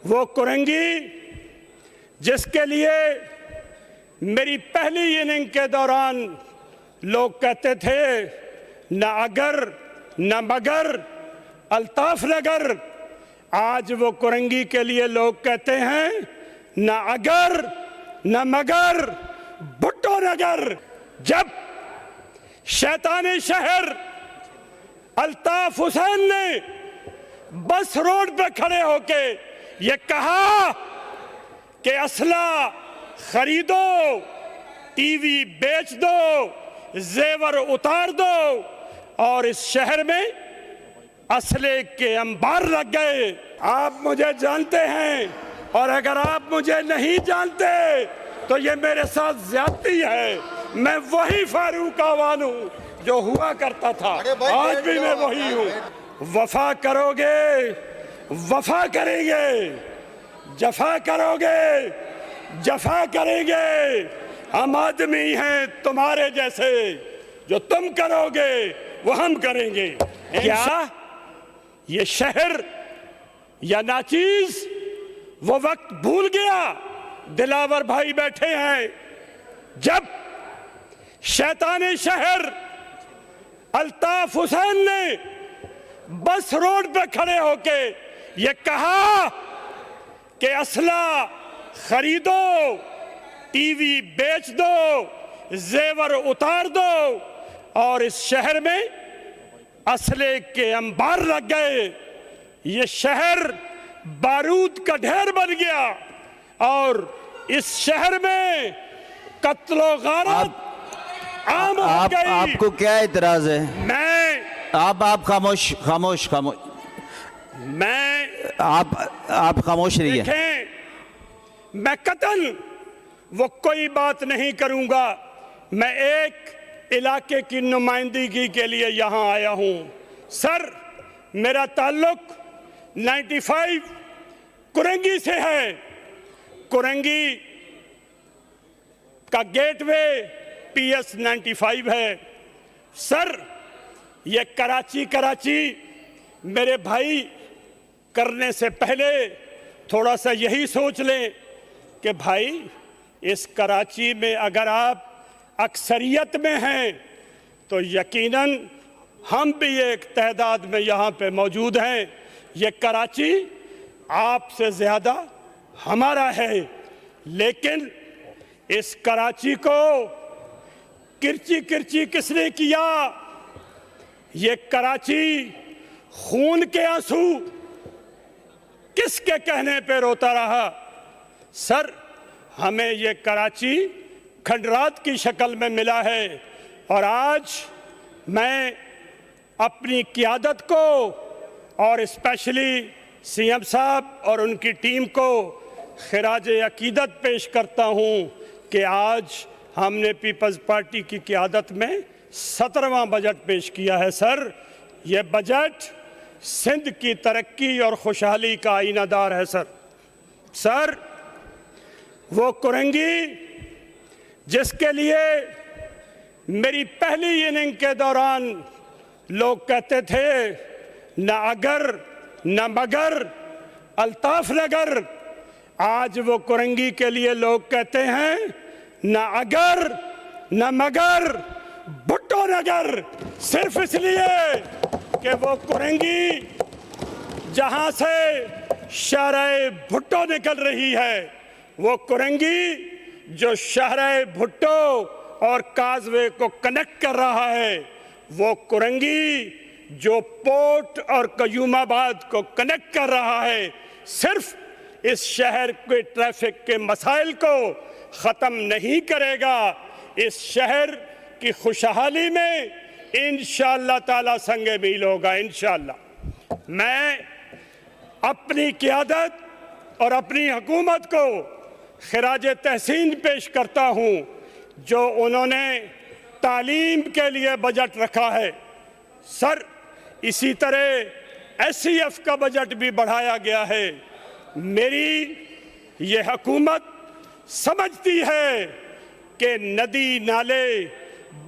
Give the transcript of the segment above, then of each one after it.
وہ کرنگی جس کے لیے میری پہلی اننگ کے دوران لوگ کہتے تھے نہ اگر نہ مگر الطاف نگر، آج وہ کرنگی کے لیے لوگ کہتے ہیں نہ اگر نہ مگر بھٹو نگر۔ جب شیطان شہر الطاف حسین نے بس روڈ پہ کھڑے ہو کے یہ کہا کہ اسلحہ خریدو، ٹی وی بیچ دو، زیور اتار دو، اور اس شہر میں اسلحے کے انبار لگ گئے۔ آپ مجھے جانتے ہیں، اور اگر آپ مجھے نہیں جانتے تو یہ میرے ساتھ زیادتی ہے۔ میں وہی فاروق آوان ہوں جو ہوا کرتا تھا، آج بھی میں وہی ہوں۔ وفا کرو گے وفا کریں گے، جفا کرو گے جفا کریں گے۔ ہم آدمی ہیں تمہارے جیسے، جو تم کرو گے وہ ہم کریں گے۔ کیا یہ شہر یا ناچیز وہ وقت بھول گیا؟ دلاور بھائی بیٹھے ہیں، جب شیطان شہر الطاف حسین نے بس روڈ پہ کھڑے ہو کے یہ کہا کہ اسلحہ خریدو، ٹی وی بیچ دو، زیور اتار دو، اور اس شہر میں اسلحے کے انبار لگ گئے، یہ شہر بارود کا ڈھیر بن گیا، اور اس شہر میں قتل و غارت عام ہو گئی۔ آپ کو کیا اعتراض ہے؟ آپ خاموش آپ خاموش رہیے۔ دیکھیں، میں قطعاً وہ کوئی بات نہیں کروں گا، میں ایک علاقے کی نمائندگی کے لیے یہاں آیا ہوں۔ سر، میرا تعلق 95 کرنگی سے ہے۔ کرنگی کا گیٹ وے پی ایس 95 ہے۔ سر، یہ کراچی میرے بھائی کرنے سے پہلے تھوڑا سا یہی سوچ لیں کہ بھائی اس کراچی میں اگر آپ اکثریت میں ہیں تو یقیناً ہم بھی ایک تعداد میں یہاں پہ موجود ہیں۔ یہ کراچی آپ سے زیادہ ہمارا ہے، لیکن اس کراچی کو کرچی کس نے کیا؟ یہ کراچی خون کے آنسو کس کے کہنے پہ روتا رہا؟ سر، ہمیں یہ کراچی کھنڈرات کی شکل میں ملا ہے، اور آج میں اپنی قیادت کو اور اسپیشلی سی ایم صاحب اور ان کی ٹیم کو خراج عقیدت پیش کرتا ہوں کہ آج ہم نے پیپلز پارٹی کی قیادت میں 17واں بجٹ پیش کیا ہے۔ سر، یہ بجٹ سندھ کی ترقی اور خوشحالی کا آئینہ دار ہے۔ سر، وہ کرنگی جس کے لیے میری پہلی اننگ کے دوران لوگ کہتے تھے نہ اگر نہ مگر الطاف نگر، آج وہ کرنگی کے لیے لوگ کہتے ہیں نہ اگر نہ مگر بھٹو نگر، صرف اس لیے کہ وہ کرنگی جہاں سے شاہراہ بھٹو نکل رہی ہے، وہ کرنگی جو شاہراہ بھٹو اور کازوے کو کنیکٹ کر رہا ہے، وہ کرنگی جو پورٹ اور قیوم آباد کو کنیکٹ کر رہا ہے، صرف اس شہر کے ٹریفک کے مسائل کو ختم نہیں کرے گا، اس شہر کی خوشحالی میں انشاءاللہ تعالی سنگ میل ہوگا۔ انشاءاللہ میں اپنی قیادت اور اپنی حکومت کو خراج تحسین پیش کرتا ہوں جو انہوں نے تعلیم کے لیے بجٹ رکھا ہے۔ سر، اسی طرح ایس سی ایف کا بجٹ بھی بڑھایا گیا ہے۔ میری یہ حکومت سمجھتی ہے کہ ندی نالے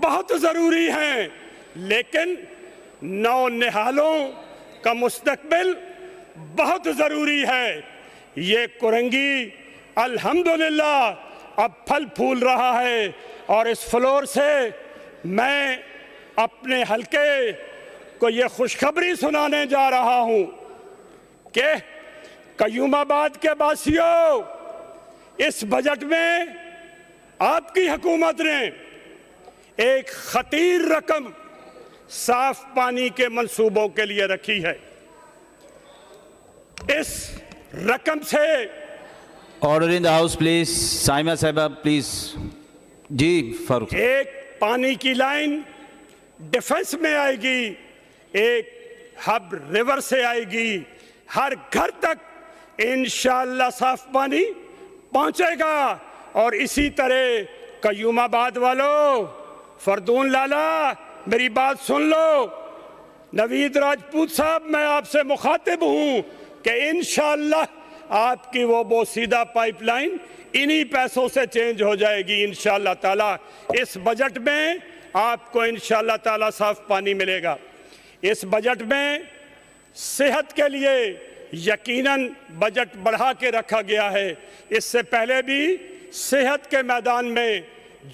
بہت ضروری ہیں، لیکن نو نہالوں کا مستقبل بہت ضروری ہے۔ یہ کرنگی الحمدللہ اب پھل پھول رہا ہے، اور اس فلور سے میں اپنے حلقے کو یہ خوشخبری سنانے جا رہا ہوں کہ قیوم آباد کے باسیوں، اس بجٹ میں آپ کی حکومت نے ایک خطیر رقم صاف پانی کے منصوبوں کے لیے رکھی ہے۔ اس رقم سے order in the house please, Saima صاحبہ پلیز۔ جی فاروق صاحب۔ ایک پانی کی لائن ڈیفنس میں آئے گی، ایک ہب ریور سے آئے گی، ہر گھر تک انشاءاللہ صاف پانی پہنچے گا۔ اور اسی طرح قیوم آباد والو، فردون لالا میری بات سن لو، نوید راجپوت صاحب میں آپ سے مخاطب ہوں کہ انشاءاللہ آپ کی وہ بوسیدہ پائپ لائن انہی پیسوں سے چینج ہو جائے گی انشاءاللہ تعالیٰ۔ اس بجٹ میں آپ کو انشاءاللہ تعالیٰ صاف پانی ملے گا۔ اس بجٹ میں صحت کے لیے یقیناً بجٹ بڑھا کے رکھا گیا ہے۔ اس سے پہلے بھی صحت کے میدان میں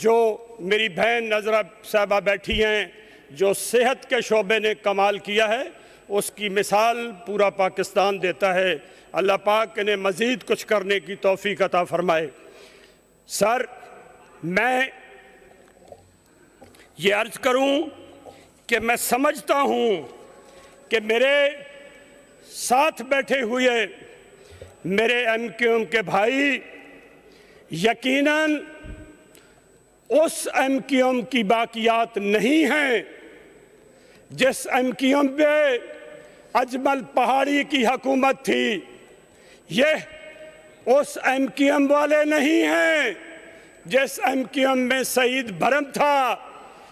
جو میری بہن نظرہ صاحبہ بیٹھی ہیں، جو صحت کے شعبے نے کمال کیا ہے، اس کی مثال پورا پاکستان دیتا ہے۔ اللہ پاک انہیں مزید کچھ کرنے کی توفیق عطا فرمائے۔ سر، میں یہ عرض کروں کہ میں سمجھتا ہوں کہ میرے ساتھ بیٹھے ہوئے میرے ایم کیو ایم کے بھائی یقیناً اس ایم کیو ایم کی باقیات نہیں ہیں جس ایم کیو ایم پہ اجمل پہاڑی کی حکومت تھی۔ یہ اس ایم کیو ایم والے نہیں ہیں جس ایم کیو ایم میں سعید بھرم تھا۔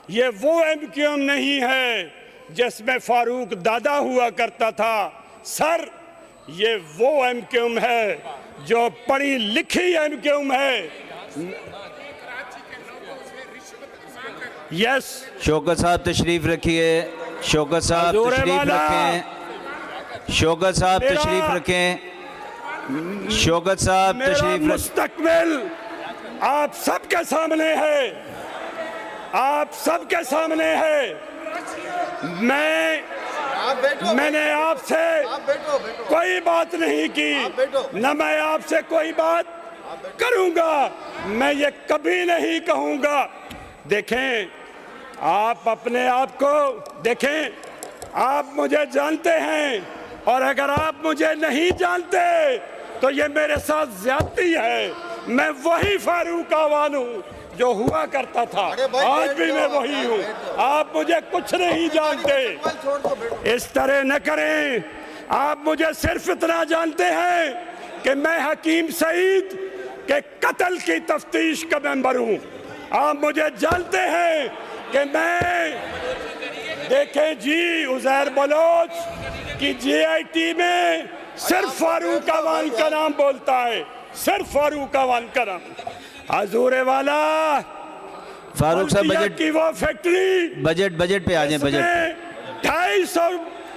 یہ وہ ایم کیو ایم نہیں ہے جس میں فاروق دادا ہوا کرتا تھا۔ سر، یہ وہ ایم کیو ایم ہے جو پڑھی لکھی ایم کیو ایم ہے۔ یس، شوکت صاحب تشریف رکھیے، شوکت صاحب حضور تشریف والا، رکھیں، شوکت صاحب تشریف رکھیں، شوکت صاحب میرا تشریف رکھیں۔ مستقبل آپ سب کے سامنے ہے، آپ سب کے سامنے ہے۔ میں نے آپ سے کوئی بات نہیں کی، نہ میں آپ سے کوئی بات کروں گا، میں یہ کبھی نہیں کہوں گا۔ دیکھیں، آپ اپنے آپ کو دیکھیں، آپ مجھے جانتے ہیں، اور اگر آپ مجھے نہیں جانتے تو یہ میرے ساتھ زیادتی ہے۔ میں وہی فاروق آوان ہوں جو ہوا کرتا تھا، آج بھی میں وہی ہوں۔ آپ مجھے کچھ نہیں جانتے، اس طرح نہ کریں۔ آپ مجھے صرف اتنا جانتے ہیں کہ میں حکیم سعید کے قتل کی تفتیش کا ممبر ہوں۔ آپ مجھے جانتے ہیں کہ میں، دیکھیں جی، عزیر بلوچ کی جی آئی ٹی میں صرف فاروق آوان کا نام بولتا ہے، صرف فاروق آوان کا نام۔ حضور والا، فاروق صاحب بلدیہ کی وہ فیکٹری، بجٹ پہ آ جائیں، بجٹ 250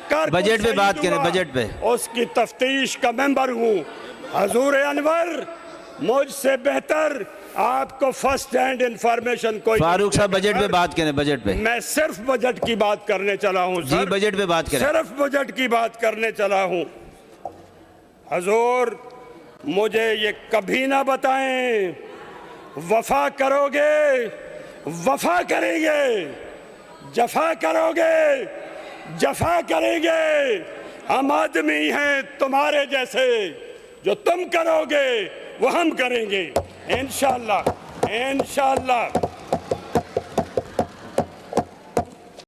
کارکن بجٹ پہ بات شہید کریں، ہوا، بجٹ پہ۔ اس کی تفتیش کا ممبر ہوں۔ حضور انور، مجھ سے بہتر آپ کو فرسٹ ہینڈ انفارمیشن کوئی، فاروق صاحب بجٹ پہ بات کریں، بجٹ پہ۔ میں صرف بجٹ کی بات کرنے چلا ہوں جی سر، بجٹ پہ بات کریں۔ صرف بجٹ کی بات کرنے چلا ہوں۔ حضور، مجھے یہ کبھی نہ بتائیں وفا کرو گے، وفا کریں گے، جفا کرو گے، جفا کریں گے۔ ہم آدمی ہیں تمہارے جیسے، جو تم کرو گے وہ ہم کریں گے انشاءاللہ، انشاءاللہ۔